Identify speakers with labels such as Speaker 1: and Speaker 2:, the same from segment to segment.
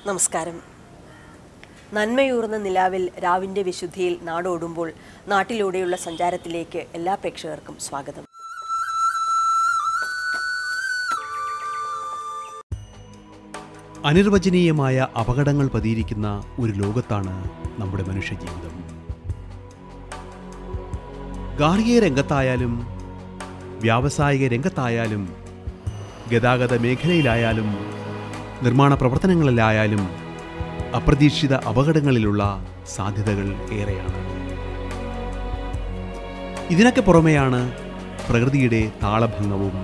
Speaker 1: നമസ്കാരം. നന്മയൂർന്ന നിലാവിൽ രാവിൻ്റെ വിശുദ്ധിയിൽ നാടോടുമ്പോൾ നാട്ടിലൂടെയുള്ള സഞ്ചാരത്തിലേക്ക് എല്ലാ പ്രേക്ഷകർക്കും സ്വാഗതം.
Speaker 2: അനിർവചനീയമായ അപകടങ്ങൾ പതിയിരിക്കുന്ന ഒരു ലോകത്താണ് നമ്മുടെ മനുഷ്യജീവിതം. ഗാർഹിക രംഗത്തായാലും വ്യാവസായിക രംഗത്തായാലും ഗതാഗത മേഖലയിലായാലും നിർമ്മാണ പ്രവർത്തനങ്ങളിലായാലും അപ്രതീക്ഷിത അപകടങ്ങളിലുള്ള സാധ്യതകൾ ഏറെയാണ്. ഇതിനൊക്കെ പുറമെയാണ് പ്രകൃതിയുടെ താളഭംഗവും.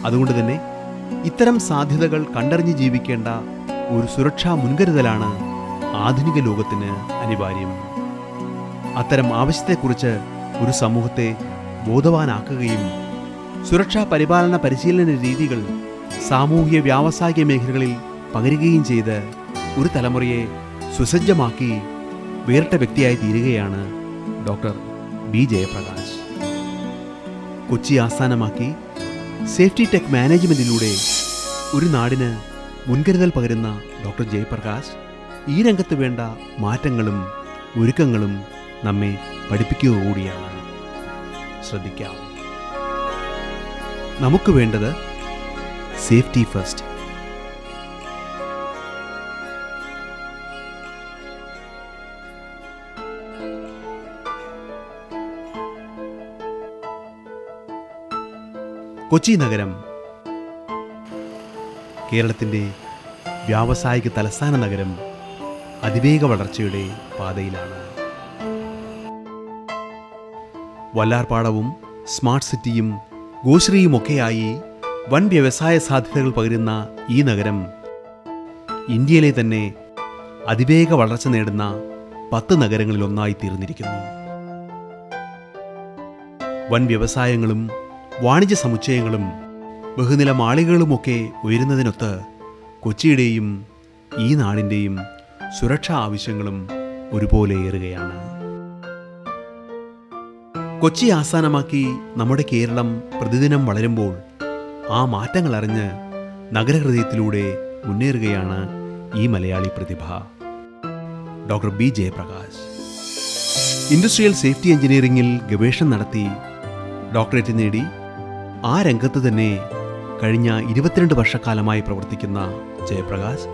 Speaker 2: അതുകൊണ്ട് തന്നെ ഇത്തരം സാധ്യതകൾ കണ്ടറിഞ്ഞ് ജീവിക്കേണ്ട ഒരു സുരക്ഷാ മുൻകരുതലാണ് ആധുനിക ലോകത്തിന് അനിവാര്യം. അത്തരം ആവശ്യത്തെക്കുറിച്ച് ഒരു സമൂഹത്തെ ബോധവാനാക്കുകയും സുരക്ഷാ പരിപാലന പരിശീലന രീതികൾ സാമൂഹിക വ്യാവസായിക മേഖലകളിൽ പകരുകയും ചെയ്ത് ഒരു തലമുറയെ സുസജ്ജമാക്കി വേറിട്ട വ്യക്തിയായി തീരുകയാണ് ഡോക്ടർ ബി ജയപ്രകാശ്. കൊച്ചി ആസ്ഥാനമാക്കി സേഫ്റ്റി ടെക് മാനേജ്മെന്റിലൂടെ ഒരു നാടിന് മുൻകരുതൽ പകരുന്ന ഡോക്ടർ ജയപ്രകാശ് ഈ രംഗത്ത് വേണ്ട മാറ്റങ്ങളും ഒരുക്കങ്ങളും നമ്മെ പഠിപ്പിക്കുക കൂടിയാണ്. ശ്രദ്ധിക്കാം. നമുക്ക് വേണ്ടത് സേഫ്റ്റി ഫസ്റ്റ്. കൊച്ചി നഗരം കേരളത്തിൻ്റെ വ്യാവസായിക തലസ്ഥാന നഗരം അതിവേഗ വളർച്ചയുടെ പാതയിലാണ്. വല്ലാർപാടവും സ്മാർട്ട് സിറ്റിയും ഗോശ്രീയുമൊക്കെയായി വൻ വ്യവസായ സാധ്യതകൾ പകരുന്ന ഈ നഗരം ഇന്ത്യയിലെ തന്നെ അതിവേഗ വളർച്ച നേടുന്ന 10 നഗരങ്ങളിലൊന്നായി തീർന്നിരിക്കുന്നു. വൻ വ്യവസായങ്ങളും വാണിജ്യ സമുച്ചയങ്ങളും ബഹുനില മാളികകളുമൊക്കെ ഉയരുന്നതിനൊത്ത് കൊച്ചിയുടെയും ഈ നാടിൻ്റെയും സുരക്ഷാ ആവശ്യങ്ങളും ഒരുപോലെ ഏറുകയാണ്. കൊച്ചി ആസ്ഥാനമാക്കി നമ്മുടെ കേരളം പ്രതിദിനം വളരുമ്പോൾ ആ മാറ്റങ്ങൾ അറിഞ്ഞ് നഗരഹൃദയത്തിലൂടെ മുന്നേറുകയാണ് ഈ മലയാളി പ്രതിഭ doctor B Jayaprakash. Industrial safety എഞ്ചിനീയറിംഗിൽ ഗവേഷണം നടത്തി ഡോക്ടറേറ്റ് നേടി ആ രംഗത്ത് തന്നെ കഴിഞ്ഞ 22 വർഷക്കാലമായി പ്രവർത്തിക്കുന്ന ജയപ്രകാശ്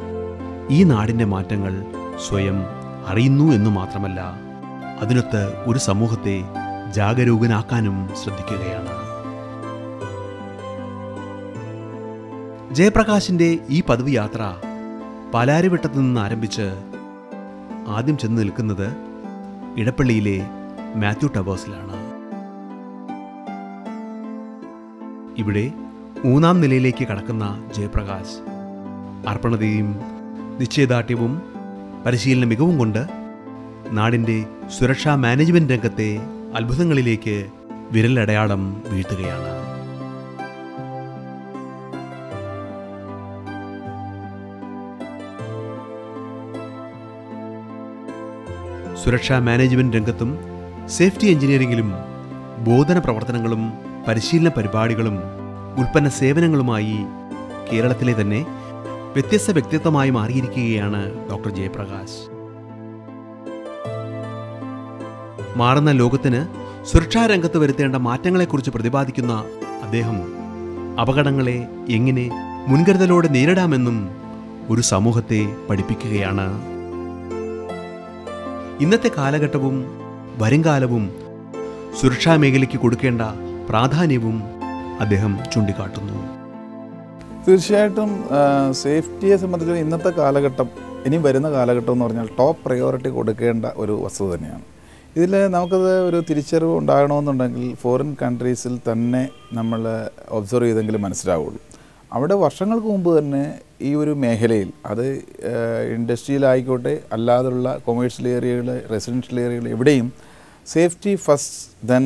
Speaker 2: ഈ നാടിൻ്റെ മാറ്റങ്ങൾ സ്വയം അറിയുന്നു എന്നു മാത്രമല്ല, അതിനൊത്ത് ഒരു സമൂഹത്തെ ജാഗരൂകനാക്കാനും ശ്രദ്ധിക്കുകയാണ്. ജയപ്രകാശിൻ്റെ ഈ പദവി യാത്ര പാലാരിവട്ടത്തു നിന്ന് ആരംഭിച്ച് ആദ്യം ചെന്ന് നിൽക്കുന്നത് ഇടപ്പള്ളിയിലെ മാത്യു ടവേഴ്സിലാണ്. ഇവിടെ 3-ാം നിലയിലേക്ക് കടക്കുന്ന ജയപ്രകാശ് അർപ്പണതയും നിശ്ചയദാർഢ്യവും പരിശീലന മികവും കൊണ്ട് നാടിൻ്റെ സുരക്ഷാ മാനേജ്മെന്റ് രംഗത്തെ അത്ഭുതങ്ങളിലേക്ക് വിരലടയാളം വീഴ്ത്തുകയാണ്. സുരക്ഷാ മാനേജ്മെന്റ് രംഗത്തും സേഫ്റ്റി എഞ്ചിനീയറിംഗിലും ബോധന പ്രവർത്തനങ്ങളും പരിശീലന പരിപാടികളും ഉൽപ്പന്ന സേവനങ്ങളുമായി കേരളത്തിലെ തന്നെ വ്യത്യസ്ത വ്യക്തിത്വമായി മാറിയിരിക്കുകയാണ് ഡോക്ടർ ജയപ്രകാശ്. മാറുന്ന ലോകത്തിന് സുരക്ഷാ രംഗത്ത് വരുത്തേണ്ട മാറ്റങ്ങളെക്കുറിച്ച് പ്രതിപാദിക്കുന്ന അദ്ദേഹം അപകടങ്ങളെ എങ്ങനെ മുൻകരുതലോടെ നേരിടാമെന്നും ഒരു സമൂഹത്തെ പഠിപ്പിക്കുകയാണ്. ഇന്നത്തെ കാലഘട്ടവും വരുംകാലവും സുരക്ഷാ മേഖലയ്ക്ക് കൊടുക്കേണ്ട പ്രാധാന്യവും അദ്ദേഹം ചൂണ്ടിക്കാട്ടുന്നു.
Speaker 3: തീർച്ചയായിട്ടും സേഫ്റ്റിയെ സംബന്ധിച്ച് ഇന്നത്തെ കാലഘട്ടം, ഇനി വരുന്ന കാലഘട്ടം എന്ന് പറഞ്ഞാൽ ടോപ്പ് പ്രയോറിറ്റി കൊടുക്കേണ്ട ഒരു വസ്തുത തന്നെയാണ്. ഇതിൽ നമുക്കത് ഒരു തിരിച്ചറിവ് ഉണ്ടാകണമെന്നുണ്ടെങ്കിൽ ഫോറിൻ കൺട്രീസിൽ തന്നെ നമ്മൾ ഒബ്സർവ് ചെയ്തെങ്കിലും മനസ്സിലാവുള്ളൂ. അവിടെ വർഷങ്ങൾക്ക് മുമ്പ് തന്നെ ഈ ഒരു മേഖലയിൽ, അത് ഇൻഡസ്ട്രിയിലായിക്കോട്ടെ അല്ലാതുള്ള കൊമേഴ്ഷ്യൽ ഏരിയകൾ, റെസിഡൻഷ്യൽ ഏരിയകൾ, എവിടെയും സേഫ്റ്റി ഫസ്റ്റ് ദെൻ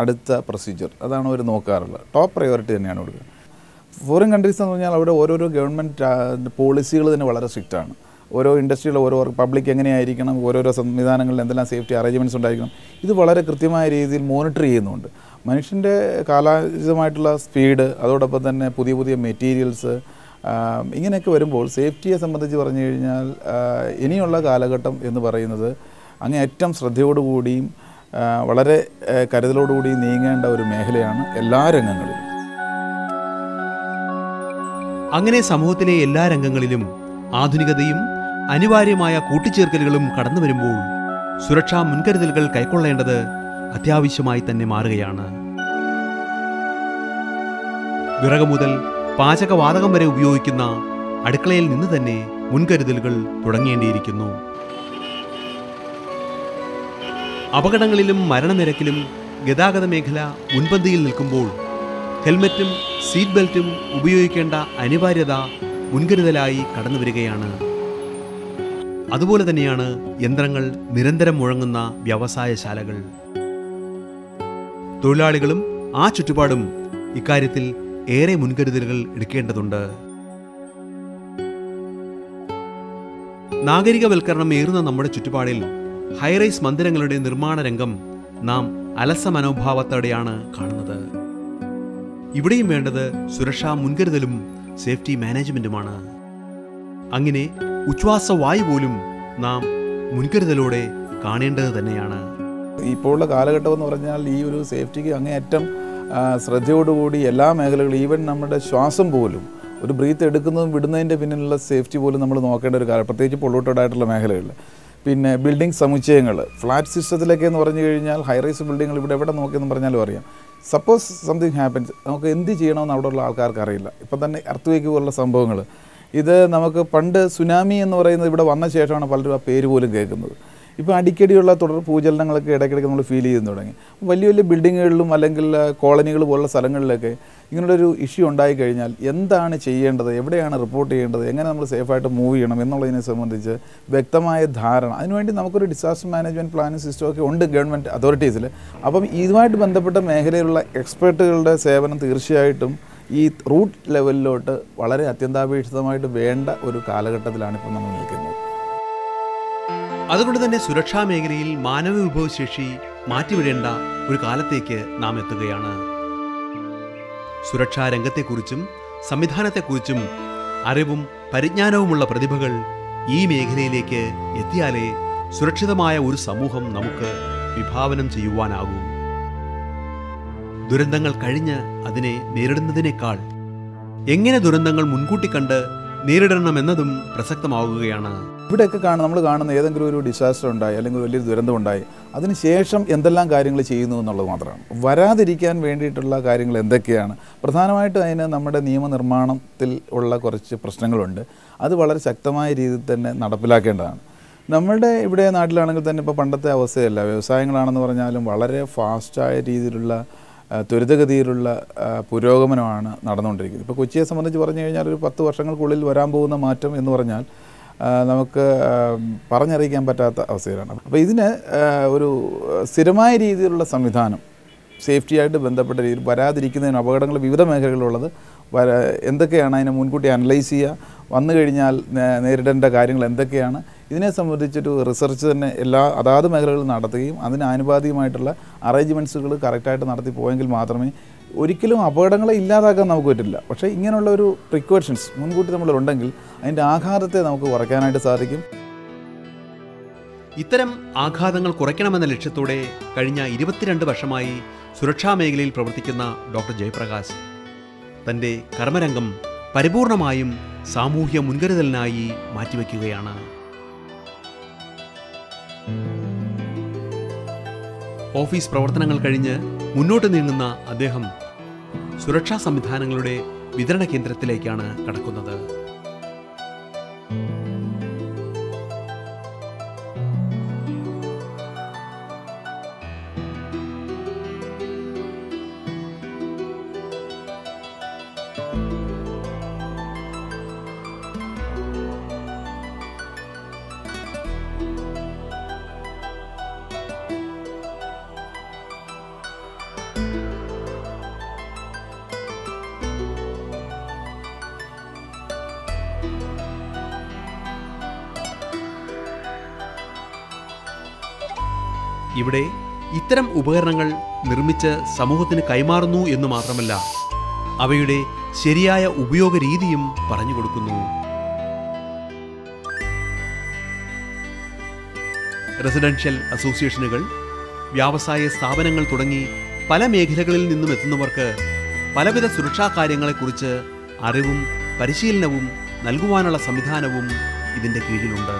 Speaker 3: അടുത്ത പ്രൊസീജിയർ, അതാണ് അവർ നോക്കാറുള്ളത്. ടോപ്പ് പ്രയോറിറ്റി തന്നെയാണ് കൊടുക്കുക. ഫോറിൻ കൺട്രീസ് എന്ന് പറഞ്ഞാൽ അവിടെ ഓരോരോ ഗവൺമെൻറ് പോളിസികൾ തന്നെ വളരെ സ്ട്രിക്റ്റാണ്. ഓരോ ഇൻഡസ്ട്രിയിൽ ഓരോ പബ്ലിക് എങ്ങനെയായിരിക്കണം, ഓരോരോ സംവിധാനങ്ങളിൽ എന്തെല്ലാം സേഫ്റ്റി അറേഞ്ച്മെൻറ്റ്സ് ഉണ്ടായിരിക്കണം, ഇത് വളരെ കൃത്യമായ രീതിയിൽ മോണിറ്റർ ചെയ്യുന്നുണ്ട്. മനുഷ്യൻ്റെ കാലാതീതമായിട്ടുള്ള സ്പീഡ്, അതോടൊപ്പം തന്നെ പുതിയ പുതിയ മെറ്റീരിയൽസ്, ഇങ്ങനെയൊക്കെ വരുമ്പോൾ സേഫ്റ്റിയെ സംബന്ധിച്ച് പറഞ്ഞു കഴിഞ്ഞാൽ ഇനിയുള്ള കാലഘട്ടം എന്ന് പറയുന്നത് അങ്ങേയറ്റം ശ്രദ്ധയോടുകൂടിയും വളരെ കരുതലോടുകൂടിയും നീങ്ങേണ്ട ഒരു മേഖലയാണ് എല്ലാ രംഗങ്ങളിലും.
Speaker 2: അങ്ങനെ സമൂഹത്തിലെ എല്ലാ രംഗങ്ങളിലും ആധുനികതയും അനിവാര്യമായ കൂട്ടിച്ചേർക്കലുകളും കടന്നു വരുമ്പോൾ സുരക്ഷാ മുൻകരുതലുകൾ കൈക്കൊള്ളേണ്ടത് അത്യാവശ്യമായി തന്നെ മാറുകയാണ്. വിറക് മുതൽ പാചകവാതകം വരെ ഉപയോഗിക്കുന്ന അടുക്കളയിൽ നിന്ന് തന്നെ മുൻകരുതലുകൾ തുടങ്ങേണ്ടിയിരിക്കുന്നു. അപകടങ്ങളിലും മരണനിരക്കിലും ഗതാഗത മേഖല മുൻപന്തിയിൽ നിൽക്കുമ്പോൾ ഹെൽമറ്റും സീറ്റ് ബെൽറ്റും ഉപയോഗിക്കേണ്ട അനിവാര്യത മുൻകരുതലായി കടന്നു വരികയാണ്. അതുപോലെ തന്നെയാണ് യന്ത്രങ്ങൾ നിരന്തരം മുഴങ്ങുന്ന വ്യവസായശാലകൾ. തൊഴിലാളികളും ആ ചുറ്റുപാടും ഇക്കാര്യത്തിൽ ഏറെ മുൻകരുതലുകൾ എടുക്കേണ്ടതുണ്ട്. നാഗരികവൽക്കരണം ഏറുന്ന നമ്മുടെ ചുറ്റുപാടിൽ ഹൈറൈസ് മന്ദിരങ്ങളുടെ നിർമ്മാണ രംഗം നാം അലസ മനോഭാവത്തോടെയാണ് കാണുന്നത്. ഇവിടെയും വേണ്ടത് സുരക്ഷാ മുൻകരുതലും സേഫ്റ്റി മാനേജ്മെന്റുമാണ്. അങ്ങനെ ഉച്ഛ്വാസവായു പോലും നാം മുൻകരുതലോടെ കാണേണ്ടത് തന്നെയാണ്.
Speaker 3: ഇപ്പോഴുള്ള കാലഘട്ടം എന്ന് പറഞ്ഞാൽ ഈ ഒരു സേഫ്റ്റിക്ക് അങ്ങേയറ്റം ശ്രദ്ധയോടുകൂടി എല്ലാ മേഖലകളും, ഈവൻ നമ്മുടെ ശ്വാസം പോലും, ഒരു ബ്രീത്ത് എടുക്കുന്നതും വിടുന്നതിൻ്റെ പിന്നിലുള്ള സേഫ്റ്റി പോലും നമ്മൾ നോക്കേണ്ട ഒരു കാര്യം, പ്രത്യേകിച്ച് പൊള്യൂട്ടഡ് ആയിട്ടുള്ള മേഖലകളിൽ. പിന്നെ ബിൽഡിംഗ് സമുച്ചയങ്ങൾ, ഫ്ലാറ്റ് സിസ്റ്റത്തിലൊക്കെ എന്ന് പറഞ്ഞു കഴിഞ്ഞാൽ ഹൈറൈസ് ബിൽഡിങ്ങുകൾ ഇവിടെ എവിടെ നോക്കിയെന്ന് പറഞ്ഞാലും അറിയാം. സപ്പോസ് സംതിങ് ഹാപ്പൻസ്, നമുക്ക് എന്ത് ചെയ്യണമെന്ന് അവിടെയുള്ള ആൾക്കാർക്ക് അറിയില്ല. ഇപ്പം തന്നെ എർത്ത് പോലുള്ള സംഭവങ്ങൾ, ഇത് നമുക്ക് പണ്ട് സുനാമി എന്ന് പറയുന്നത് ഇവിടെ വന്ന ശേഷമാണ് പലരും ആ പേര് പോലും കേൾക്കുന്നത്. ഇപ്പോൾ അടിക്കടിയുള്ള തുടർ ഭൂചലനങ്ങളൊക്കെ ഇടയ്ക്കിടയ്ക്ക് നമ്മൾ ഫീൽ ചെയ്തു തുടങ്ങി. വലിയ വലിയ ബിൽഡിങ്ങുകളിലും അല്ലെങ്കിൽ കോളനികൾ പോലുള്ള സ്ഥലങ്ങളിലൊക്കെ ഇങ്ങനൊരു ഇഷ്യൂ ഉണ്ടായിക്കഴിഞ്ഞാൽ എന്താണ് ചെയ്യേണ്ടത്, എവിടെയാണ് റിപ്പോർട്ട് ചെയ്യേണ്ടത്, എങ്ങനെ നമ്മൾ സേഫായിട്ട് മൂവ് ചെയ്യണം എന്നുള്ളതിനെ സംബന്ധിച്ച് വ്യക്തമായ ധാരണ, അതിനുവേണ്ടി നമുക്കൊരു ഡിസാസ്റ്റർ മാനേജ്മെൻറ്റ് പ്ലാനിങ് സിസ്റ്റമൊക്കെ ഉണ്ട് ഗവൺമെൻറ് അതോറിറ്റീസിൽ. അപ്പം ഇതുമായിട്ട് ബന്ധപ്പെട്ട മേഖലയിലുള്ള എക്സ്പെർട്ടുകളുടെ സേവനം തീർച്ചയായിട്ടും ഈ റൂട്ട് ലെവലിലോട്ട് വളരെ അത്യന്താപേക്ഷിതമായിട്ട് വേണ്ട ഒരു കാലഘട്ടത്തിലാണ് ഇപ്പോൾ നമ്മൾ നിൽക്കുന്നത്.
Speaker 2: അതുകൊണ്ട് തന്നെ സുരക്ഷാ മേഖലയിൽ മാനവ വിഭവശേഷി മാറ്റിവിടേണ്ട ഒരു കാലത്തേക്ക് നാം എത്തുകയാണ്. സുരക്ഷാ രംഗത്തെക്കുറിച്ചും സംവിധാനത്തെക്കുറിച്ചും അറിവും പരിജ്ഞാനവുമുള്ള പ്രതിഭകൾ ഈ മേഖലയിലേക്ക് എത്തിയാലേ സുരക്ഷിതമായ ഒരു സമൂഹം നമുക്ക് വിഭാവനം ചെയ്യുവാനാകൂ. ദുരന്തങ്ങൾ കഴിഞ്ഞ് അതിനെ നേരിടുന്നതിനേക്കാൾ എങ്ങനെ ദുരന്തങ്ങൾ മുൻകൂട്ടി കണ്ട് നേരിടണമെന്നതും പ്രസക്തമാവുകയാണ്.
Speaker 3: ഇവിടെയൊക്കെ നമ്മൾ കാണുന്ന ഏതെങ്കിലും ഒരു ഡിസാസ്റ്റർ ഉണ്ടായി അല്ലെങ്കിൽ വലിയൊരു ദുരന്തം ഉണ്ടായി, അതിനുശേഷം എന്തെല്ലാം കാര്യങ്ങൾ ചെയ്യുന്നു എന്നുള്ളത് മാത്രമാണ്. വരാതിരിക്കാൻ വേണ്ടിയിട്ടുള്ള കാര്യങ്ങൾ എന്തൊക്കെയാണ്, പ്രധാനമായിട്ടും അതിന് നമ്മുടെ നിയമനിർമ്മാണത്തിൽ ഉള്ള കുറച്ച് പ്രശ്നങ്ങളുണ്ട്. അത് വളരെ ശക്തമായ രീതിയിൽ തന്നെ നടപ്പിലാക്കേണ്ടതാണ്. നമ്മുടെ ഇവിടെ നാട്ടിലാണെങ്കിൽ തന്നെ ഇപ്പോൾ പണ്ടത്തെ അവസ്ഥയല്ല. വ്യവസായങ്ങളാണെന്ന് പറഞ്ഞാലും വളരെ ഫാസ്റ്റായ രീതിയിലുള്ള ത്വരിതഗതിയിലുള്ള പുരോഗമനമാണ് നടന്നുകൊണ്ടിരിക്കുന്നത്. ഇപ്പോൾ കൊച്ചിയെ സംബന്ധിച്ച് പറഞ്ഞു കഴിഞ്ഞാൽ ഒരു 10 വർഷങ്ങൾക്കുള്ളിൽ വരാൻ പോകുന്ന മാറ്റം എന്ന് പറഞ്ഞാൽ നമുക്ക് പറഞ്ഞറിയിക്കാൻ പറ്റാത്ത അവസ്ഥയിലാണ്. അപ്പോൾ ഇതിന് ഒരു സ്ഥിരമായ രീതിയിലുള്ള സംവിധാനം, സേഫ്റ്റിയായിട്ട് ബന്ധപ്പെട്ട രീതിയിൽ വരാതിരിക്കുന്നതിന് അപകടങ്ങൾ വിവിധ മേഖലകളിലുള്ളത് എന്തൊക്കെയാണ്, അതിനെ മുൻകൂട്ടി അനലൈസ് ചെയ്യുക, വന്നു കഴിഞ്ഞാൽ നേരിടേണ്ട കാര്യങ്ങൾ എന്തൊക്കെയാണ്, ഇതിനെ സംബന്ധിച്ചൊരു റിസർച്ച് തന്നെ അതാത് മേഖലകളിൽ നടത്തുകയും അതിന് ആനുപാതികമായിട്ടുള്ള അറേഞ്ച്മെൻറ്റ്സുകൾ കറക്റ്റായിട്ട് നടത്തി പോയെങ്കിൽ മാത്രമേ ഒരിക്കലും അപകടങ്ങളെ ഇല്ലാതാക്കാൻ നമുക്ക് പറ്റില്ല. പക്ഷേ ഇങ്ങനെയുള്ള ഒരു പ്രിക്കോഷൻസ് മുൻകൂട്ടി നമ്മളുണ്ടെങ്കിൽ അതിൻ്റെ ആഘാതത്തെ നമുക്ക് കുറയ്ക്കാനായിട്ട് സാധിക്കും.
Speaker 2: ഇത്തരം ആഘാതങ്ങൾ കുറയ്ക്കണമെന്ന ലക്ഷ്യത്തോടെ കഴിഞ്ഞ 22 വർഷമായി സുരക്ഷാ മേഖലയിൽ പ്രവർത്തിക്കുന്ന ഡോക്ടർ ജയപ്രകാശ് തൻ്റെ കർമ്മരംഗം പരിപൂർണമായും സാമൂഹ്യ മുൻകരുതലിനായി മാറ്റിവെക്കുകയാണ്. ഓഫീസ് പ്രവർത്തനങ്ങൾ കഴിഞ്ഞ് മുന്നോട്ട് നീങ്ങുന്ന അദ്ദേഹം സുരക്ഷാ സംവിധാനങ്ങളുടെ വിതരണ കേന്ദ്രത്തിലേക്കാണ് കടക്കുന്നത്. ഇവിടെ ഇത്തരം ഉപകരണങ്ങൾ നിർമ്മിച്ച് സമൂഹത്തിന് കൈമാറുന്നു എന്ന് മാത്രമല്ല, അവയുടെ ശരിയായ ഉപയോഗ രീതിയും പറഞ്ഞു കൊടുക്കുന്നു. റെസിഡൻഷ്യൽ അസോസിയേഷനുകൾ, വ്യാവസായ സ്ഥാപനങ്ങൾ തുടങ്ങി പല മേഖലകളിൽ നിന്നും എത്തുന്നവർക്ക് പലവിധ സുരക്ഷാ കാര്യങ്ങളെക്കുറിച്ച് അറിവും പരിശീലനവും നൽകുവാനുള്ള സംവിധാനവും ഇതിൻ്റെ കീഴിലുണ്ട്.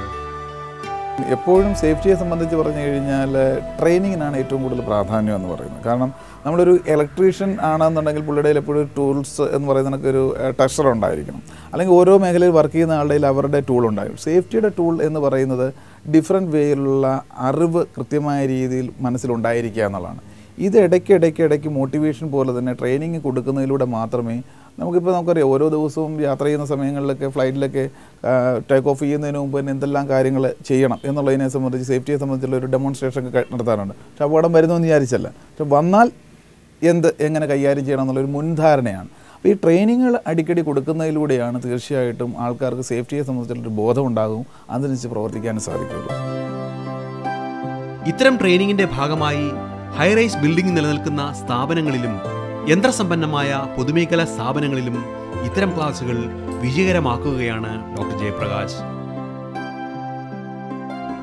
Speaker 3: എപ്പോഴും സേഫ്റ്റിയെ സംബന്ധിച്ച് പറഞ്ഞു കഴിഞ്ഞാൽ ട്രെയിനിങ്ങിനാണ് ഏറ്റവും കൂടുതൽ പ്രാധാന്യം എന്ന് പറയുന്നത്. കാരണം നമ്മളൊരു ഇലക്ട്രീഷ്യൻ ആണെന്നുണ്ടെങ്കിൽ പുള്ളിയുടെ എപ്പോഴും ഒരു ടൂൾസ് എന്ന് പറയുന്നതൊക്കെ ഒരു ടെസ്റ്റർ ഉണ്ടായിരിക്കണം, അല്ലെങ്കിൽ ഓരോ മേഖലയിൽ വർക്ക് ചെയ്യുന്ന ആളുടെ അവരുടെ ടൂൾ ഉണ്ടായിരിക്കും. സേഫ്റ്റിയുടെ ടൂൾ എന്ന് പറയുന്നത് ഡിഫറെൻറ്റ് വേയിലുള്ള അറിവ് കൃത്യമായ രീതിയിൽ മനസ്സിലുണ്ടായിരിക്കുക എന്നുള്ളതാണ്. ഇത് ഇടയ്ക്ക് മോട്ടിവേഷൻ പോലെ തന്നെ ട്രെയിനിങ് കൊടുക്കുന്നതിലൂടെ മാത്രമേ നമുക്കറിയാം ഓരോ ദിവസവും യാത്ര ചെയ്യുന്ന സമയങ്ങളിലൊക്കെ ഫ്ലൈറ്റിലൊക്കെ ടേക്ക് ഓഫ് ചെയ്യുന്നതിന് മുമ്പ് തന്നെ എന്തെല്ലാം കാര്യങ്ങൾ ചെയ്യണം എന്നുള്ളതിനെ സംബന്ധിച്ച് സേഫ്റ്റിയെ സംബന്ധിച്ചുള്ള ഒരു ഡെമോൺസ്ട്രേഷൻ ഒക്കെ നടത്താറുണ്ട്. പക്ഷെ അപകടം വരുന്നതെന്ന് വിചാരിച്ചല്ല, പക്ഷെ വന്നാൽ എങ്ങനെ കൈകാര്യം ചെയ്യണം എന്നുള്ളൊരു മുൻധാരണയാണ്. അപ്പോൾ ഈ ട്രെയിനിങ്ങുകൾ അടിക്കടി കൊടുക്കുന്നതിലൂടെയാണ് തീർച്ചയായിട്ടും ആൾക്കാർക്ക് സേഫ്റ്റിയെ സംബന്ധിച്ചുള്ളൊരു ബോധം ഉണ്ടാകും, അതിനനുസരിച്ച് പ്രവർത്തിക്കാനും സാധിക്കുള്ളൂ.
Speaker 2: ഇത്തരം ട്രെയിനിങ്ങിൻ്റെ ഭാഗമായി ഹൈറൈസ് ബിൽഡിംഗ് നിലനിൽക്കുന്ന സ്ഥാപനങ്ങളിലും യന്ത്രസമ്പന്നമായ പൊതുമേഖലാ സ്ഥാപനങ്ങളിലും ഇത്തരം ക്ലാസുകൾ വിജയകരമാക്കുകയാണ് ഡോക്ടർ ജയപ്രകാശ്.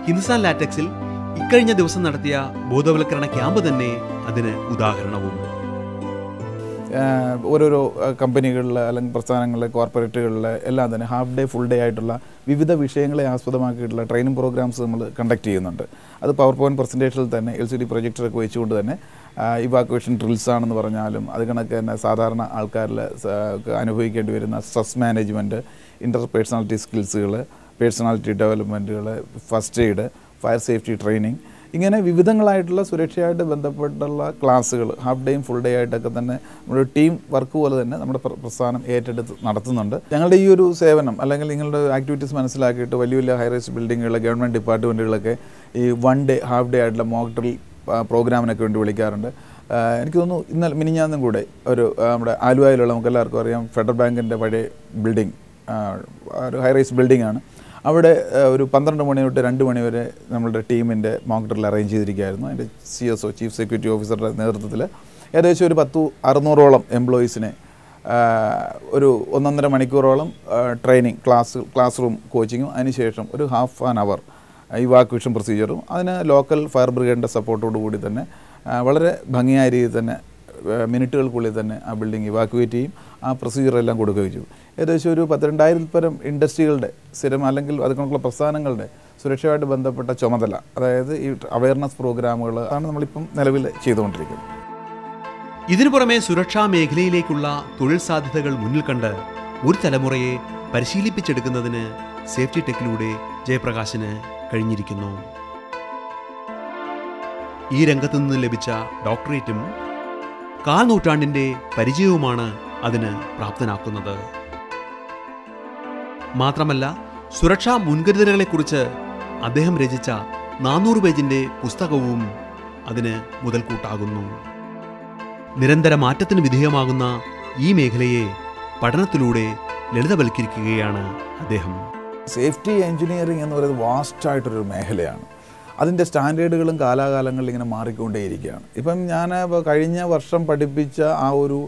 Speaker 2: ഹിന്ദുസ്ഥാൻ ലാറ്റക്സിൽ ഇക്കഴിഞ്ഞ ദിവസം നടത്തിയ ബോധവൽക്കരണ ക്യാമ്പ് തന്നെ അതിന് ഉദാഹരണവും.
Speaker 3: ഓരോരോ കമ്പനികളിൽ അല്ലെങ്കിൽ പ്രസ്ഥാനങ്ങളിലെ കോർപ്പറേറ്റുകളിൽ എല്ലാം തന്നെ ഹാഫ് ഡേ ഫുൾ ഡേ ആയിട്ടുള്ള വിവിധ വിഷയങ്ങളെ ആസ്പദമാക്കിയിട്ടുള്ള ട്രെയിനിങ് പ്രോഗ്രാംസ് നമ്മൾ കണ്ടക്ട് ചെയ്യുന്നുണ്ട്. അത് പവർ പോയിൻറ്റ് പ്രസൻറ്റേഷനിൽ തന്നെ LCD പ്രൊജക്ടറൊക്കെ വെച്ചുകൊണ്ട് തന്നെ ഇവാക്വേഷൻ ഡ്രിൽസ് ആണെന്ന് പറഞ്ഞാലും അത് കണക്ക് തന്നെ സാധാരണ ആൾക്കാരിൽ അനുഭവിക്കേണ്ടി വരുന്ന സ്ട്രെസ് മാനേജ്മെൻറ്റ്, ഇൻ്റർപേഴ്സണാലിറ്റി സ്കിൽസുകൾ, പേഴ്സണാലിറ്റി ഡെവലപ്മെൻറ്റുകൾ, first aid, fire safety training, ഇങ്ങനെ വിവിധങ്ങളായിട്ടുള്ള സുരക്ഷയായിട്ട് ബന്ധപ്പെട്ടുള്ള ക്ലാസ്സുകൾ ഹാഫ് ഡേയും ഫുൾ ഡേ ആയിട്ടൊക്കെ തന്നെ നമ്മുടെ ടീം വർക്ക് പോലെ തന്നെ നമ്മുടെ പ്രസ്ഥാനം ഏറ്റെടുത്ത് നടത്തുന്നുണ്ട്. ഞങ്ങളുടെ ഈ ഒരു സേവനം അല്ലെങ്കിൽ നിങ്ങളുടെ ആക്ടിവിറ്റീസ് മനസ്സിലാക്കിയിട്ട് വലിയ വലിയ ഹൈറൈസ് ബിൽഡിങ്ങുകൾ, ഗവൺമെൻറ് ഡിപ്പാർട്ട്മെൻറ്റുകളൊക്കെ ഈ 1 ഡേ ഹാഫ് ഡേ ആയിട്ടുള്ള മോക്ക് ഡ്രിൽ പ്രോഗ്രാമിനൊക്കെ വേണ്ടി വിളിക്കാറുണ്ട്. എനിക്ക് തോന്നുന്നു ഇന്നലെ മിനിഞ്ഞാന്നും കൂടെ ഒരു നമ്മുടെ ആലുവയിലുള്ള നമുക്ക് എല്ലാവർക്കും അറിയാം ഫെഡറൽ ബാങ്കിൻ്റെ പഴയ ബിൽഡിംഗ്, ഒരു ഹൈറൈസ് ബിൽഡിംഗ് ആണ്. അവിടെ ഒരു 12 മണി തൊട്ട് 2 മണി വരെ നമ്മളുടെ ടീമിൻ്റെ മോക്ക് ഡ്രിൽ അറേഞ്ച് ചെയ്തിരിക്കുകയായിരുന്നു. അതിൻ്റെ CSO ചീഫ് സെക്യൂരിറ്റി ഓഫീസറുടെ നേതൃത്വത്തിൽ ഏകദേശം ഒരു 600-ഓളം എംപ്ലോയീസിനെ ഒരു 1.5 മണിക്കൂറോളം ട്രെയിനിങ് ക്ലാസ് റൂം കോച്ചിങ്ങും അതിനുശേഷം ഒരു ഹാഫ് ആൻ അവർ ഇവാക്വേഷൻ പ്രൊസീജിയറും അതിന് ലോക്കൽ ഫയർ ബ്രിഗേഡിൻ്റെ സപ്പോർട്ടോടു കൂടി തന്നെ വളരെ ഭംഗിയായ രീതിയിൽ തന്നെ മിനിറ്റുകൾക്കുള്ളിൽ തന്നെ ആ ബിൽഡിംഗ് ഇവാക്യുവേറ്റ് ചെയ്യും, ആ പ്രൊസീജിയറെല്ലാം കൊടുക്കുകയും ചെയ്യും. ഏകദേശം ഒരു 12,000 പരം ഇൻഡസ്ട്രികളുടെ സ്ഥിരം അല്ലെങ്കിൽ അതുകൊണ്ടുള്ള പ്രസ്ഥാനങ്ങളുടെ സുരക്ഷയുമായിട്ട് ബന്ധപ്പെട്ട ചുമതല, അതായത് ഈ അവയർനെസ് പ്രോഗ്രാമുകൾ ആണ് നമ്മളിപ്പം നിലവിൽ ചെയ്തുകൊണ്ടിരിക്കുന്നത്.
Speaker 2: ഇതിനു പുറമെ സുരക്ഷാ മേഖലയിലേക്കുള്ള തൊഴിൽ സാധ്യതകൾ മുന്നിൽ കണ്ട് ഒരു തലമുറയെ പരിശീലിപ്പിച്ചെടുക്കുന്നതിന് സേഫ്റ്റി ടെക്കിലൂടെ ജയപ്രകാശിന് കഴിഞ്ഞിരിക്കുന്നു. ഈ രംഗത്തു നിന്ന് ലഭിച്ച ഡോക്ടറേറ്റും 1/4 നൂറ്റാണ്ടിൻ്റെ പരിചയവുമാണ് അതിന് പ്രാപ്തനാക്കുന്നത്. മാത്രമല്ല സുരക്ഷാ മുൻകരുതലുകളെക്കുറിച്ച് അദ്ദേഹം രചിച്ച 400 പേജിൻ്റെ പുസ്തകവും അതിന് മുതൽക്കൂട്ടാകുന്നു. നിരന്തര മാറ്റത്തിന് വിധേയമാകുന്ന ഈ മേഖലയെ പഠനത്തിലൂടെ ലളിതവൽക്കരിക്കുകയാണ് അദ്ദേഹം.
Speaker 3: സേഫ്റ്റി എഞ്ചിനീയറിംഗ് എന്ന് പറയുന്നത് വാസ്റ്റായിട്ടൊരു മേഖലയാണ്. അതിൻ്റെ സ്റ്റാൻഡേർഡുകളും കാലാകാലങ്ങളിൽ ഇങ്ങനെ മാറിക്കൊണ്ടേയിരിക്കുകയാണ്. ഇപ്പം ഞാൻ കഴിഞ്ഞ വർഷം പഠിപ്പിച്ച ആ ഒരു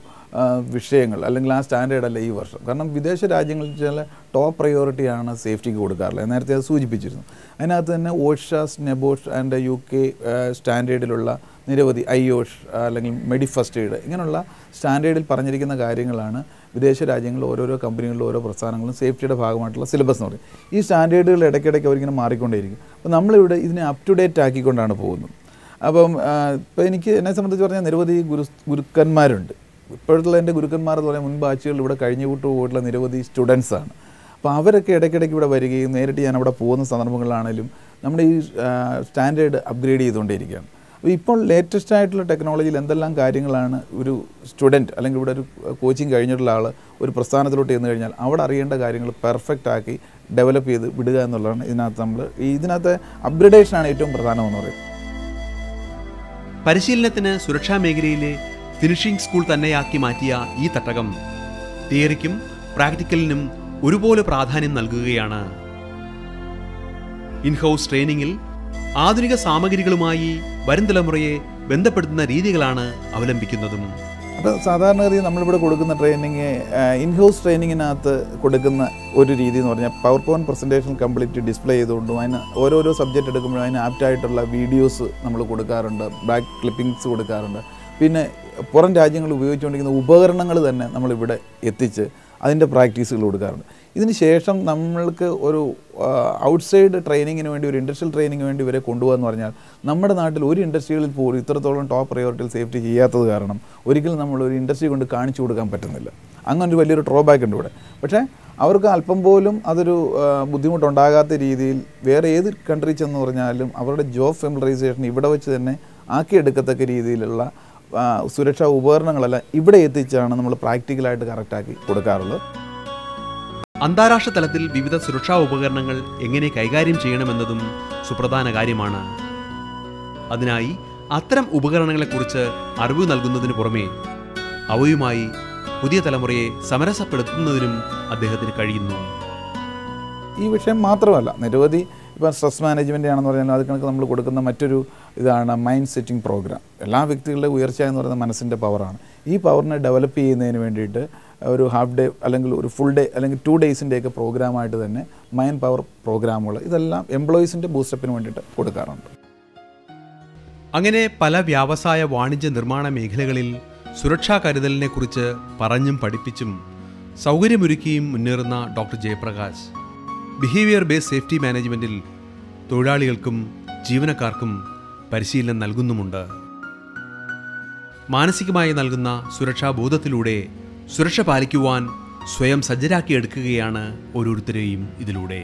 Speaker 3: വിഷയങ്ങൾ അല്ലെങ്കിൽ ആ സ്റ്റാൻഡേർഡല്ല ഈ വർഷം. കാരണം വിദേശ രാജ്യങ്ങളിൽ ചില ടോപ്പ് പ്രയോറിറ്റിയാണ് സേഫ്റ്റിക്ക് കൊടുക്കാറുള്ളത്. നേരത്തെ അത് സൂചിപ്പിച്ചിരുന്നു. അതിനകത്ത് തന്നെ ഓഷാസ്, നെബോഷ് ആൻഡ് UK സ്റ്റാൻഡേർഡിലുള്ള നിരവധി IOSH അല്ലെങ്കിൽ മെഡി ഫസ്റ്റ് എയ്ഡ് ഇങ്ങനെയുള്ള സ്റ്റാൻഡേർഡിൽ പറഞ്ഞിരിക്കുന്ന കാര്യങ്ങളാണ് വിദേശ രാജ്യങ്ങളിൽ ഓരോരോ കമ്പനികളിലും ഓരോ പ്രസ്ഥാനങ്ങളും സേഫ്റ്റിയുടെ ഭാഗമായിട്ടുള്ള സിലബസ് എന്ന് പറയും. ഈ സ്റ്റാൻഡേർഡുകൾ ഇടയ്ക്കിടയ്ക്ക് അവരിങ്ങനെ മാറിക്കൊണ്ടേയിരിക്കും. അപ്പോൾ നമ്മളിവിടെ ഇതിനെ അപ് ടു ഡേറ്റ് ആക്കിക്കൊണ്ടാണ് പോകുന്നത്. അപ്പം ഇപ്പോൾ എനിക്ക് എന്നെ സംബന്ധിച്ച് പറഞ്ഞാൽ നിരവധി ഗുരുക്കന്മാരുണ്ട്. ഇപ്പോഴത്തുള്ള എൻ്റെ ഗുരുക്കന്മാർ എന്ന് പറയുമ്പോൾ മുൻ ബാച്ചുകളിൽ ഇവിടെ കഴിഞ്ഞു വിട്ടു പോയിട്ടുള്ള നിരവധി സ്റ്റുഡൻസാണ്. അപ്പോൾ അവരൊക്കെ ഇടയ്ക്കിടയ്ക്ക് ഇവിടെ വരികയും നേരിട്ട് ഞാൻ അവിടെ പോകുന്ന സന്ദർഭങ്ങളിലാണെങ്കിലും നമ്മുടെ ഈ സ്റ്റാൻഡേർഡ് അപ്ഗ്രേഡ് ചെയ്തുകൊണ്ടേയിരിക്കുകയാണ്. അപ്പോൾ ഇപ്പോൾ ലേറ്റസ്റ്റ് ആയിട്ടുള്ള ടെക്നോളജിയിൽ എന്തെല്ലാം കാര്യങ്ങളാണ് ഒരു സ്റ്റുഡൻറ്റ് അല്ലെങ്കിൽ ഇവിടെ ഒരു കോച്ചിങ് കഴിഞ്ഞിട്ടുള്ള ആൾ ഒരു പ്രസ്ഥാനത്തിലോട്ട് ചെന്ന് കഴിഞ്ഞാൽ അവിടെ അറിയേണ്ട കാര്യങ്ങൾ പെർഫെക്റ്റ് ആക്കി ഡെവലപ്പ് ചെയ്ത് വിടുക എന്നുള്ളതാണ് ഇതിനകത്തെ അപ്ഗ്രഡേഷനാണ് ഏറ്റവും പ്രധാനമെന്ന് പറയുന്നത്.
Speaker 2: പരിശീലനത്തിന് സുരക്ഷാ മേഖലയിലെ ഫിനിഷിംഗ് സ്കൂൾ തന്നെയാക്കി മാറ്റിയ ഈ തട്ടകം തിയറിക്കും പ്രാക്ടിക്കലിനും ഒരുപോലെ പ്രാധാന്യം നൽകുകയാണ്. ഇൻഹൗസ് ട്രെയിനിങ്ങിൽ ആധുനിക സാമഗ്രികളുമായി വരും തലമുറയെ ബന്ധപ്പെടുത്തുന്ന രീതികളാണ് അവലംബിക്കുന്നതും.
Speaker 3: അപ്പോൾ സാധാരണഗതി നമ്മളിവിടെ കൊടുക്കുന്ന ട്രെയിനിങ് ഇൻഹൗസ് ട്രെയിനിങ്ങിനകത്ത് കൊടുക്കുന്ന ഒരു രീതി എന്ന് പറഞ്ഞാൽ power point presentation complete display ചെയ്തുകൊണ്ടും അതിന് ഓരോരോ സബ്ജക്റ്റ് എടുക്കുമ്പോഴും അതിന് ആപ്റ്റായിട്ടുള്ള വീഡിയോസ് നമ്മൾ കൊടുക്കാറുണ്ട്, ബാക്ക് ക്ലിപ്പിങ്സ് കൊടുക്കാറുണ്ട്. പിന്നെ പുറം രാജ്യങ്ങൾ ഉപയോഗിച്ചുകൊണ്ടിരിക്കുന്ന ഉപകരണങ്ങൾ തന്നെ നമ്മളിവിടെ എത്തിച്ച് അതിൻ്റെ പ്രാക്ടീസുകൾ കൊടുക്കാറുണ്ട്. ഇതിന് ശേഷം നമ്മൾക്ക് ഒരു ഔട്ട്സൈഡ് ട്രെയിനിങ്ങിന് വേണ്ടി, ഒരു ഇൻഡസ്ട്രിയൽ ട്രെയിനിങ്ങിന് വേണ്ടി ഇവരെ കൊണ്ടുപോകാന്ന് പറഞ്ഞാൽ നമ്മുടെ നാട്ടിൽ ഒരു ഇൻഡസ്ട്രികളിൽ പോലും ഇത്രത്തോളം ടോപ്പ് പ്രയോറിറ്റിയിൽ സേഫ്റ്റി ചെയ്യാത്തത് കാരണം ഒരിക്കലും നമ്മളൊരു ഇൻഡസ്ട്രി കൊണ്ട് കാണിച്ചു കൊടുക്കാൻ പറ്റുന്നില്ല. അങ്ങനെ ഒരു വലിയൊരു ഡ്രോബാക്ക് ഉണ്ട് ഇവിടെ. പക്ഷേ അവർക്ക് അല്പം പോലും അതൊരു ബുദ്ധിമുട്ടുണ്ടാകാത്ത രീതിയിൽ വേറെ ഏത് കൺട്രി ചെന്ന് പറഞ്ഞാലും അവരുടെ ജോബ് ഫെമിലറൈസേഷൻ ഇവിടെ വെച്ച് തന്നെ ആക്കിയെടുക്കത്തക്ക രീതിയിലുള്ള സുരക്ഷാ ഉപകരണങ്ങളെല്ലാം ഇവിടെ എത്തിച്ചാണ് നമ്മൾ പ്രാക്ടിക്കലായിട്ട് കറക്റ്റാക്കി കൊടുക്കാറുള്ളത്.
Speaker 2: അന്താരാഷ്ട്ര തലത്തിൽ വിവിധ സുരക്ഷാ ഉപകരണങ്ങൾ എങ്ങനെ കൈകാര്യം ചെയ്യണമെന്നതും സുപ്രധാന കാര്യമാണ്. അതിനായി അത്തരം ഉപകരണങ്ങളെക്കുറിച്ച് അറിവ് നൽകുന്നതിന് പുറമെ അവയുമായി പുതിയ തലമുറയെ സമരസപ്പെടുത്തുന്നതിനും അദ്ദേഹത്തിന് കഴിയുന്നു.
Speaker 3: ഈ വിഷയം മാത്രമല്ല, നിരവധി ഇപ്പം സ്ട്രെസ് മാനേജ്മെൻ്റ് ആണെന്ന് പറഞ്ഞാൽ അത് കണക്ക് നമ്മൾ കൊടുക്കുന്ന മറ്റൊരു ഇതാണ് മൈൻഡ് സെറ്റിംഗ് പ്രോഗ്രാം. എല്ലാ വ്യക്തികളുടെ ഉയർച്ച എന്ന് പറയുന്നത് മനസ്സിൻ്റെ പവറാണ്. ഈ പവറിനെ ഡെവലപ്പ് ചെയ്യുന്നതിന് വേണ്ടിയിട്ട് ഒരു ഹാഫ് ഡേ അല്ലെങ്കിൽ ഒരു ഫുൾ ഡേ അല്ലെങ്കിൽ 2 ഡേയ്സിൻ്റെയൊക്കെ പ്രോഗ്രാമായിട്ട് തന്നെ മൈൻഡ് പവർ പ്രോഗ്രാമുകൾ ഇതെല്ലാം എംപ്ലോയീസിൻ്റെ ബൂസ്റ്റപ്പിന് വേണ്ടിയിട്ട് കൊടുക്കാറുണ്ട്.
Speaker 2: അങ്ങനെ പല വ്യാവസായ വാണിജ്യ നിർമ്മാണ മേഖലകളിൽ സുരക്ഷാ കരുതലിനെക്കുറിച്ച് പറഞ്ഞും പഠിപ്പിച്ചും സൗകര്യമൊരുക്കിയും മുന്നേറുന്ന doctor Jayaprakash behaviour based safety മാനേജ്മെൻറ്റിൽ തൊഴിലാളികൾക്കും ജീവനക്കാർക്കും പരിശീലനം നൽകുന്നുമുണ്ട്. മാനസികമായി നൽകുന്ന സുരക്ഷാ ബോധത്തിലൂടെ സുരക്ഷ പാലിക്കുവാൻ സ്വയം സജ്ജരാക്കിയെടുക്കുകയാണ് ഓരോരുത്തരെയും ഇതിലൂടെ.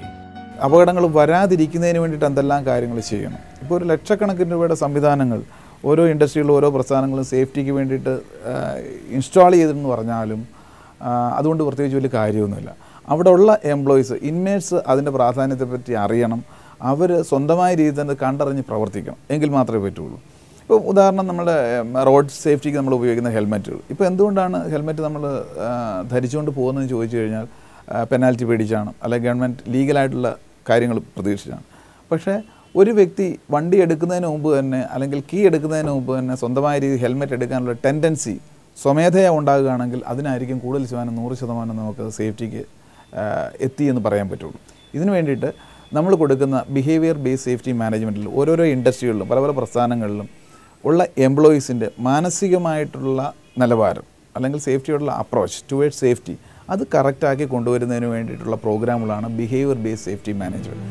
Speaker 3: അപകടങ്ങൾ വരാതിരിക്കുന്നതിന് വേണ്ടിയിട്ട് എന്തെല്ലാം കാര്യങ്ങൾ ചെയ്യണം. ഇപ്പോൾ ഒരു ലക്ഷക്കണക്കിന് രൂപയുടെ സംവിധാനങ്ങൾ ഓരോ ഇൻഡസ്ട്രിയിലും ഓരോ പ്രസ്ഥാനങ്ങളും സേഫ്റ്റിക്ക് വേണ്ടിയിട്ട് ഇൻസ്റ്റാൾ ചെയ്തെന്ന് പറഞ്ഞാലും അതുകൊണ്ട് പ്രത്യേകിച്ച് വലിയ കാര്യമൊന്നുമില്ല. അവിടെ ഉള്ള എംപ്ലോയീസ്, ഇൻമേറ്റ്സ് അതിൻ്റെ പ്രാധാന്യത്തെപ്പറ്റി അറിയണം. അവർ സ്വന്തമായ രീതിയിൽ തന്നെ കണ്ടറിഞ്ഞ് പ്രവർത്തിക്കണം. എങ്കിൽ മാത്രമേ പറ്റുള്ളൂ. ഇപ്പോൾ ഉദാഹരണം നമ്മുടെ റോഡ് സേഫ്റ്റിക്ക് നമ്മൾ ഉപയോഗിക്കുന്ന ഹെൽമെറ്റുകൾ. ഇപ്പോൾ എന്തുകൊണ്ടാണ് ഹെൽമെറ്റ് നമ്മൾ ധരിച്ചുകൊണ്ട് പോകുന്നതെന്ന് ചോദിച്ചു കഴിഞ്ഞാൽ പെനാൽറ്റി പേടിച്ചാണ്, അല്ലെങ്കിൽ ഗവൺമെൻറ് ലീഗലായിട്ടുള്ള കാര്യങ്ങൾ പ്രതീക്ഷിച്ചാണ്. പക്ഷേ ഒരു വ്യക്തി വണ്ടി എടുക്കുന്നതിന് മുമ്പ് തന്നെ അല്ലെങ്കിൽ കീ എടുക്കുന്നതിന് മുമ്പ് തന്നെ സ്വന്തമായ രീതിയിൽ ഹെൽമെറ്റ് എടുക്കാനുള്ള ടെൻഡൻസി സ്വമേധയാ ഉണ്ടാകുകയാണെങ്കിൽ അതിനായിരിക്കും കൂടുതൽ ശതമാനം 100% നമുക്ക് സേഫ്റ്റിക്ക് എത്തി എന്ന് പറയാൻ പറ്റുള്ളൂ. ഇതിനു വേണ്ടിയിട്ട് നമ്മൾ കൊടുക്കുന്ന ബിഹേവിയർ ബേസ്ഡ് സേഫ്റ്റി മാനേജ്മെൻറ്റിൽ ഓരോരോ ഇൻഡസ്ട്രികളിലും പല പല പ്രസ്ഥാനങ്ങളിലും ഉള്ള എംപ്ലോയീസിൻ്റെ മാനസികമായിട്ടുള്ള നിലവാരം അല്ലെങ്കിൽ സേഫ്റ്റിയോടുള്ള അപ്രോച്ച് ടുവേർഡ്സ് സേഫ്റ്റി അത് കറക്റ്റാക്കി കൊണ്ടുവരുന്നതിന് വേണ്ടിയിട്ടുള്ള പ്രോഗ്രാമുകളാണ് ബിഹേവിയർ ബേസ്ഡ് സേഫ്റ്റി മാനേജ്മെൻറ്റ്.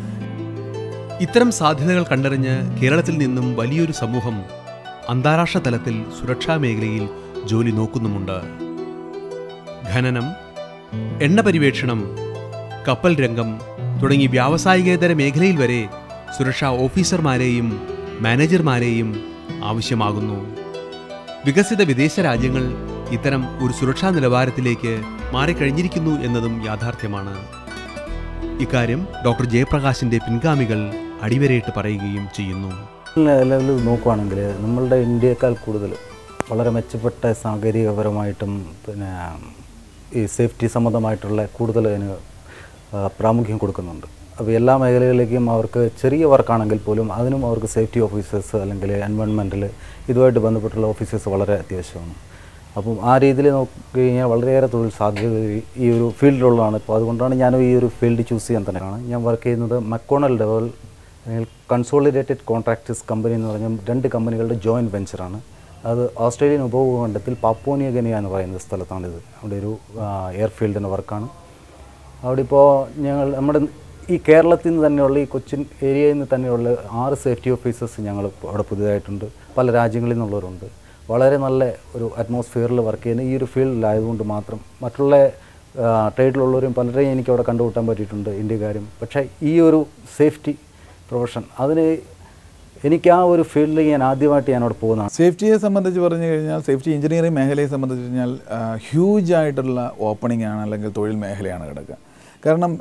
Speaker 2: ഇത്തരം സാധ്യതകൾ കണ്ടറിഞ്ഞ് കേരളത്തിൽ നിന്നും വലിയൊരു സമൂഹം അന്താരാഷ്ട്ര തലത്തിൽ സുരക്ഷാ മേഖലയിൽ ജോലി നോക്കുന്നുമുണ്ട്. ഖനനം, എണ്ണ പരിവേഷണം, കപ്പൽ രംഗം തുടങ്ങി വ്യാവസായികേതര മേഖലയിൽ വരെ സുരക്ഷാ ഓഫീസർമാരെയും മാനേജർമാരെയും ആവശ്യമാകുന്നു. വികസിത വിദേശ രാജ്യങ്ങൾ ഇത്തരം ഒരു സുരക്ഷാ നിലവാരത്തിലേക്ക് മാറിക്കഴിഞ്ഞിരിക്കുന്നു എന്നതും യാഥാർത്ഥ്യമാണ്. ഇക്കാര്യം ഡോക്ടർ ജയപ്രകാശിൻ്റെ പിൻഗാമികൾ അടിവരയിട്ട് പറയുകയും ചെയ്യുന്നു.
Speaker 4: ലെവലിൽ നോക്കുകയാണെങ്കിൽ നമ്മളുടെ ഇന്ത്യയേക്കാൾ കൂടുതൽ വളരെ മെച്ചപ്പെട്ട സാങ്കേതികപരമായിട്ടും പിന്നെ ഈ സേഫ്റ്റി സംബന്ധമായിട്ടുള്ള കൂടുതൽ അതിന് പ്രാമുഖ്യം കൊടുക്കുന്നുണ്ട്. അപ്പോൾ എല്ലാ മേഖലകളിലേക്കും അവർക്ക് ചെറിയ വർക്കാണെങ്കിൽ പോലും അതിനും അവർക്ക് സേഫ്റ്റി ഓഫീസേഴ്സ് അല്ലെങ്കിൽ എൻവയോൺമെൻറ്റിൽ ഇതുമായിട്ട് ബന്ധപ്പെട്ടുള്ള ഓഫീസേഴ്സ് വളരെ അത്യാവശ്യമാണ്. അപ്പം ആ രീതിയിൽ നോക്കിക്കഴിഞ്ഞാൽ വളരെയേറെ തൊഴിൽ സാധ്യത ഈ ഒരു ഫീൽഡിലുള്ളതാണ്. ഇപ്പോൾ അതുകൊണ്ടാണ് ഞാനും ഈ ഒരു ഫീൽഡ് ചൂസ് ചെയ്യാൻ തന്നെയാണ്. ഞാൻ വർക്ക് ചെയ്യുന്നത് McConnell devil consolidated contractors company എന്ന് പറഞ്ഞാൽ 2 കമ്പനികളുടെ ജോയിൻറ്റ് വെഞ്ചറാണ്. അത് ഓസ്ട്രേലിയൻ ഉപഭൂഖണ്ഡത്തിൽ പാപ്പുവ ന്യൂ ഗിനി എന്ന് പറയുന്ന സ്ഥലത്താണിത്. അവിടെ ഒരു എയർഫീൽഡിൻ്റെ വർക്കാണ്. അവിടെ ഇപ്പോൾ നമ്മുടെ ഈ കേരളത്തിൽ നിന്ന് തന്നെയുള്ള ഈ കൊച്ചിൻ ഏരിയയിൽ നിന്ന് തന്നെയുള്ള 6 സേഫ്റ്റി ഓഫീസേഴ്സ് ഞങ്ങൾ അവിടെ പുതിയതായിട്ടുണ്ട്. പല രാജ്യങ്ങളിൽ നിന്നുള്ളവരുണ്ട്. വളരെ നല്ല ഒരു അറ്റ്മോസ്ഫിയറിൽ വർക്ക് ചെയ്യുന്ന ഈ ഒരു ഫീൽഡിലായതുകൊണ്ട് മാത്രം മറ്റുള്ള ട്രേഡിലുള്ളവരും പലരെയും എനിക്ക് അവിടെ കണ്ടുകൂട്ടാൻ പറ്റിയിട്ടുണ്ട്, ഇന്ത്യക്കാരും. പക്ഷേ ഈ ഒരു സേഫ്റ്റി പ്രൊഫഷൻ അതിന് എനിക്ക് ആ ഒരു ഫീൽഡിൽ ഞാൻ ആദ്യമായിട്ട് ഞാനവിടെ പോകുന്നതാണ്.
Speaker 3: സേഫ്റ്റിയെ സംബന്ധിച്ച് പറഞ്ഞു കഴിഞ്ഞാൽ സേഫ്റ്റി എഞ്ചിനീയറിംഗ് മേഖലയെ സംബന്ധിച്ച് കഴിഞ്ഞാൽ ഹ്യൂജായിട്ടുള്ള ഓപ്പണിംഗ് ആണ്, അല്ലെങ്കിൽ തൊഴിൽ മേഖലയാണ് കിടക്കുക. കാരണം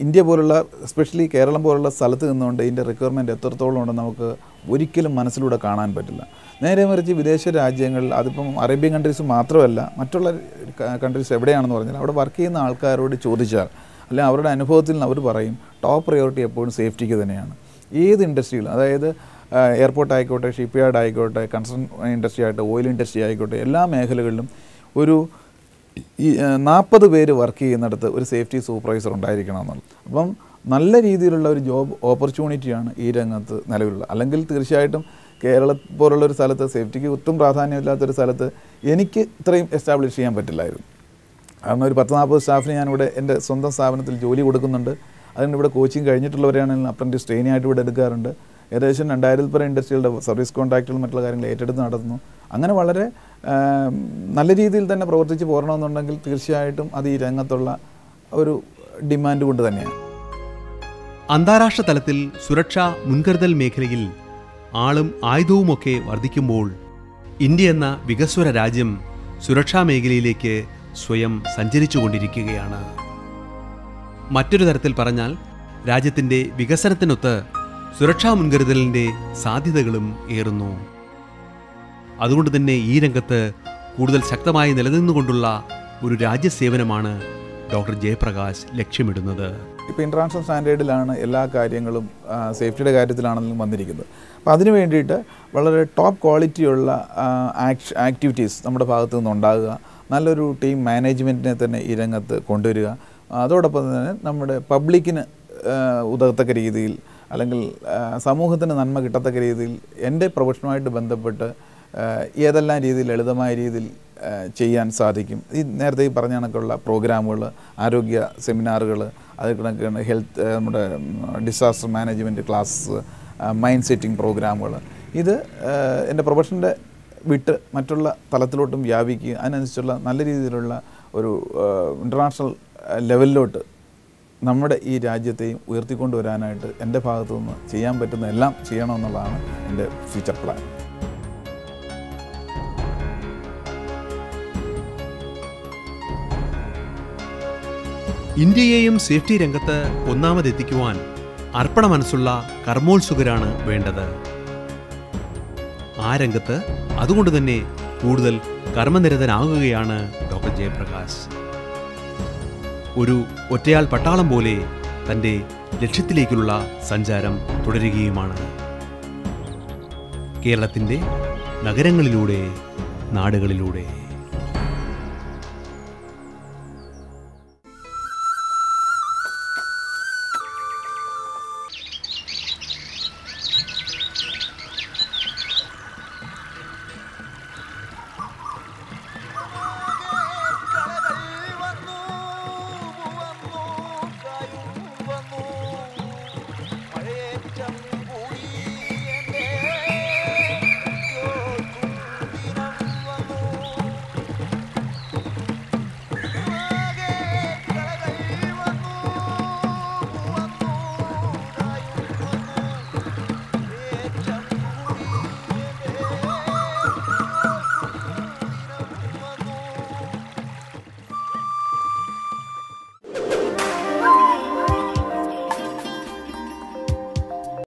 Speaker 3: ഇന്ത്യ പോലുള്ള എസ്പെഷ്യലി കേരളം പോലുള്ള സ്ഥലത്ത് നിന്നുകൊണ്ട് ഇതിൻ്റെ റിക്വയർമെൻറ്റ് എത്രത്തോളം ഉണ്ടെന്ന് നമുക്ക് ഒരിക്കലും മനസ്സിലൂടെ കാണാൻ പറ്റില്ല. നേരെ മറിച്ച് വിദേശ രാജ്യങ്ങളിൽ, അതിപ്പം അറേബ്യൻ കൺട്രീസ് മാത്രമല്ല മറ്റുള്ള കൺട്രീസ് എവിടെയാണെന്ന് പറഞ്ഞാൽ അവിടെ വർക്ക് ചെയ്യുന്ന ആൾക്കാരോട് ചോദിച്ചാൽ അല്ലെങ്കിൽ അവരുടെ അനുഭവത്തിൽ നിന്ന് അവർ പറയും ടോപ്പ് പ്രയോറിറ്റി എപ്പോഴും സേഫ്റ്റിക്ക് തന്നെയാണ്. ഏത് ഇൻഡസ്ട്രിയിലും, അതായത് എയർപോർട്ട് ആയിക്കോട്ടെ, ഷിപ്പ് യാർഡ് ആയിക്കോട്ടെ, കൺസ്ട്രക്ഷൻ ഇൻഡസ്ട്രി ആയിട്ട്, ഓയിൽ ഇൻഡസ്ട്രി ആയിക്കോട്ടെ, എല്ലാ മേഖലകളിലും ഒരു 40 പേര് വർക്ക് ചെയ്യുന്നിടത്ത് ഒരു സേഫ്റ്റി സൂപ്പർവൈസർ ഉണ്ടായിരിക്കണം എന്നുള്ളത്. അപ്പം നല്ല രീതിയിലുള്ള ഒരു ജോബ് ഓപ്പർച്യൂണിറ്റിയാണ് ഈ രംഗത്ത് നിലവിലുള്ളത്. അല്ലെങ്കിൽ തീർച്ചയായിട്ടും കേരളം പോലുള്ളൊരു സ്ഥലത്ത്, സേഫ്റ്റിക്ക് ഒട്ടും പ്രാധാന്യമില്ലാത്തൊരു സ്ഥലത്ത് എനിക്ക് ഇത്രയും എസ്റ്റാബ്ലിഷ് ചെയ്യാൻ പറ്റില്ലായിരുന്നു. കാരണം ഒരു 10-40 സ്റ്റാഫിന് ഞാനിവിടെ എൻ്റെ സ്വന്തം സ്ഥാപനത്തിൽ ജോലി കൊടുക്കുന്നുണ്ട്. അതിന് ഇവിടെ കോച്ചിങ് കഴിഞ്ഞിട്ടുള്ളവരാണെങ്കിൽ അപ്രൻറ്റീസ് ട്രെയിനിങ് ആയിട്ട് ഇവിടെ എടുക്കാറുണ്ട്. ഏകദേശം 2000 പേർ ഇൻഡസ്ട്രികളുടെ സർവീസ് കോൺട്രാക്റ്റുകളും മറ്റുള്ള കാര്യങ്ങൾ ഏറ്റെടുത്ത് നടത്തുന്നു. അങ്ങനെ വളരെ നല്ല രീതിയിൽ തന്നെ പ്രവർത്തിച്ച് പോരണമെന്നുണ്ടെങ്കിൽ തീർച്ചയായിട്ടും അത് ഈ രംഗത്തുള്ള ഒരു ഡിമാൻഡ് കൊണ്ട് തന്നെയാണ്.
Speaker 2: അന്താരാഷ്ട്ര തലത്തിൽ സുരക്ഷാ മുൻകരുതൽ മേഖലയിൽ ആളും ആയുധവുമൊക്കെ വർദ്ധിക്കുമ്പോൾ ഇന്ത്യ എന്ന വികസ്വര രാജ്യം സുരക്ഷാ മേഖലയിലേക്ക് സ്വയം സഞ്ചരിച്ചുകൊണ്ടിരിക്കുകയാണ്. മറ്റൊരു തരത്തിൽ പറഞ്ഞാൽ രാജ്യത്തിൻ്റെ വികസനത്തിനൊത്ത് സുരക്ഷാ മുൻകരുതലിൻ്റെ സാധ്യതകളും ഏറുന്നു. അതുകൊണ്ട് തന്നെ ഈ രംഗത്ത് കൂടുതൽ ശക്തമായി നിലനിന്നുകൊണ്ടുള്ള ഒരു രാജ്യസേവനമാണ് ഡോക്ടർ ജയപ്രകാശ് ലക്ഷ്യമിടുന്നത്.
Speaker 3: ഇപ്പോൾ ഇൻ്റർനാഷണൽ സ്റ്റാൻഡേർഡിലാണ് എല്ലാ കാര്യങ്ങളും സേഫ്റ്റിയുടെ കാര്യത്തിലാണെങ്കിലും വന്നിരിക്കുന്നത്. അപ്പോൾ അതിന് വേണ്ടിയിട്ട് വളരെ ടോപ്പ് ക്വാളിറ്റിയുള്ള ആക്ടിവിറ്റീസ് നമ്മുടെ ഭാഗത്തു നിന്നുണ്ടാകുക, നല്ലൊരു ടീം മാനേജ്മെൻറ്റിനെ തന്നെ ഈ രംഗത്ത് കൊണ്ടുവരിക, അതോടൊപ്പം തന്നെ നമ്മുടെ പബ്ലിക്കിന് ഉതകത്തക്ക രീതിയിൽ അല്ലെങ്കിൽ സമൂഹത്തിന് നന്മ കിട്ടത്തക്ക രീതിയിൽ എൻ്റെ പ്രൊഫഷനുമായിട്ട് ബന്ധപ്പെട്ട് ഏതെല്ലാം രീതിയിൽ ലളിതമായ രീതിയിൽ ചെയ്യാൻ സാധിക്കും. ഈ നേരത്തെ ഈ പറഞ്ഞ കണക്കുള്ള പ്രോഗ്രാമുകൾ, ആരോഗ്യ സെമിനാറുകൾ, അത് കണക്കാണ് ഹെൽത്ത്, നമ്മുടെ disaster management class, mind setting പ്രോഗ്രാമുകൾ, ഇത് എൻ്റെ പ്രൊഫഷൻ്റെ വിട്ട് മറ്റുള്ള തലത്തിലോട്ടും വ്യാപിക്കുക, അതിനനുസരിച്ചുള്ള നല്ല രീതിയിലുള്ള ഒരു ഇൻ്റർനാഷണൽ ലെവലിലോട്ട് നമ്മുടെ ഈ രാജ്യത്തെയും ഉയർത്തിക്കൊണ്ടുവരാനായിട്ട് എൻ്റെ ഭാഗത്തു നിന്ന് ചെയ്യാൻ പറ്റുന്ന എല്ലാം ചെയ്യണമെന്നുള്ളതാണ് എൻ്റെ ഫ്യൂച്ചർ പ്ലാൻ.
Speaker 2: ഇന്ത്യയെയും സേഫ്റ്റി രംഗത്ത് ഒന്നാമതെത്തിക്കുവാൻ അർപ്പണ മനസ്സുള്ള കർമ്മോത്സുകരാണ് വേണ്ടത്. ആ രംഗത്ത് അതുകൊണ്ട് തന്നെ കൂടുതൽ കർമ്മനിരതനാകുകയാണ് ഡോക്ടർ ജയപ്രകാശ്. ഒരു ഒറ്റയാൾ പട്ടാളം പോലെ തൻ്റെ ലക്ഷ്യത്തിലേക്കുള്ള സഞ്ചാരം തുടരുകയുമാണ്. കേരളത്തിൻ്റെ നഗരങ്ങളിലൂടെ, നാടുകളിലൂടെ.